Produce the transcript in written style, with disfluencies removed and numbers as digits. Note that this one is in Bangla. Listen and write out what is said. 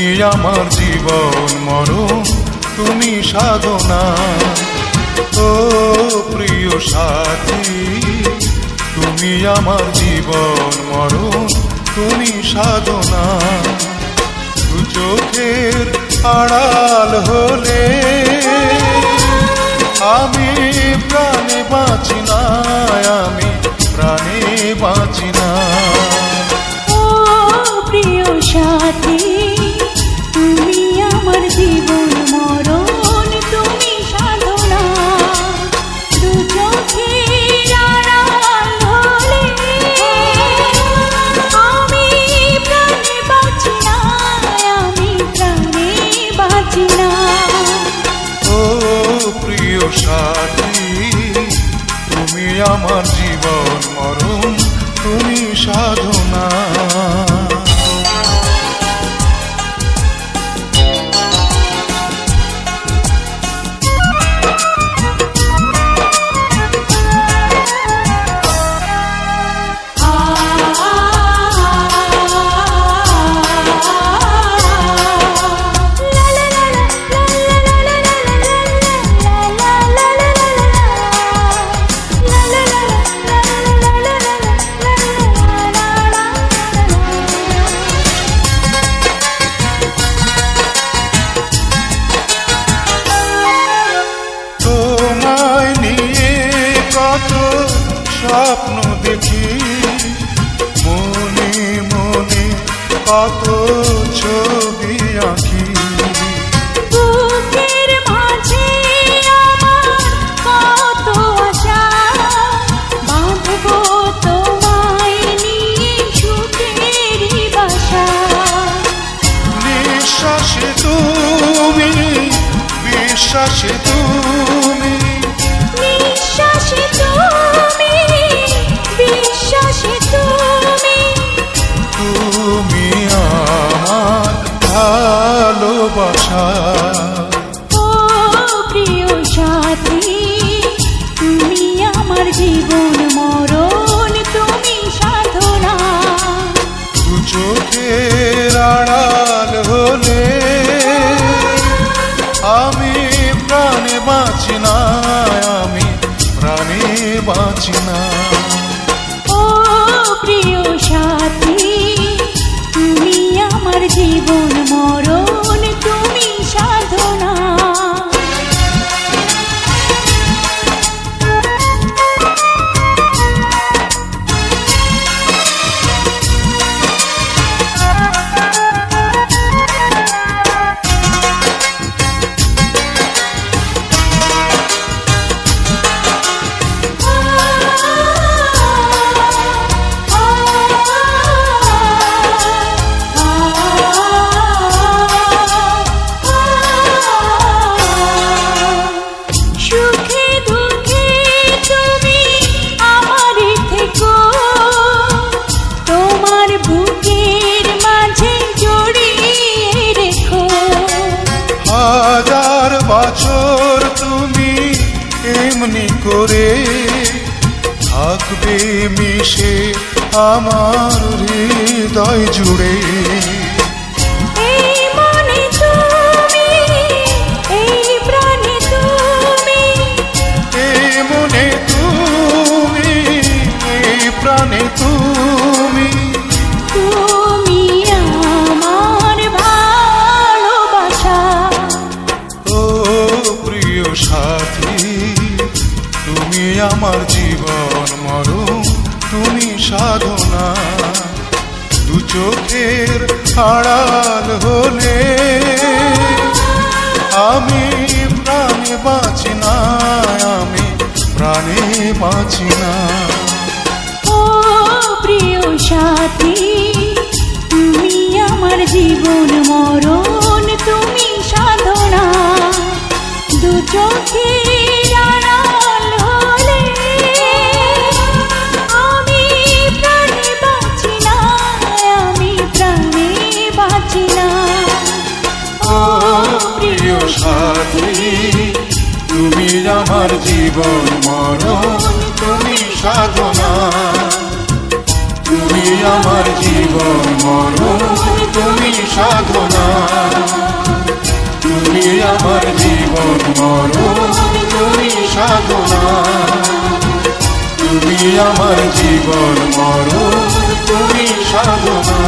তুমি আমার জীবন মরণ, তুমি সাধনা। ও প্রিয় সাথী, তুমি আমার জীবন মরণ, তুমি সাধনা। দু চোখের আড়াল হলে আমি প্রাণে বাঁচি না, আমি প্রাণে বাঁচি না। ও প্রিয় সাথী, তুমি আমার জীবন মরণ, তুমি সাধনা। দু চোখের আড়াল হলে আমি প্রাণে বাঁচি না, আমি প্রাণে বাঁচি না। ও প্রিয় সাথী, তুমি আমার জীবন মরণ, তুমি সাধনা। স্বপ্ন দেখি মনে মনে, কত ছবি আঁকি। বুকের মাঝে আমার কত আশা, বাঁধবো তোমায় নিয়ে সুখেরই বাসা। নিঃশ্বাসে তুমি, বিশ্বাসে তুমি, নিঃশ্বাসে তুমি, বিশ্বাসে তুমি, তুমি আমার ভালোবাসা। ও প্রিয় সাথী, তুমি আমার জীবন মরণ, তুমি সাধনা। দু চোখের আড়াল হলে আমি প্রাণে বাঁচি না, আমি প্রাণে বাঁচি না। ও প্রিয় সাথী, তুমি আমার জীবন মরণ, তুমি সাধনা। বছর তুমি এমনি করে থাকবে মিশে আমার হৃদয় জুড়ে। এই মনে তুমি, এই প্রাণে তুমি, এই মনে তুমি, এই প্রাণে তুমি, তুমি আমার ভালোবাসা। ও প্রিয় সাথী, তুমি আমার জীবন মরণ, তুমি সাধনা। দু চোখের আড়াল হলে আমি প্রাণে বাঁচি না, আমি প্রাণে বাঁচি না। ও প্রিয় সাথী, তুমি আমার জীবন মরণ, তুমি সাধনা। দু চোখের আড়াল হলে আমি প্রাণে বাঁচি না, আমি প্রাণে বাঁচি না। ও প্রিয় সাথী, তুমি আমার জীবন মরণ, তুমি সাধনা। তুমি আমার জীবন মরণ, তুমি সাধনা। আমার জীবন মরণ তুমি সাধনা, তুমি আমার জীবন মরণ তুমি সাধনা।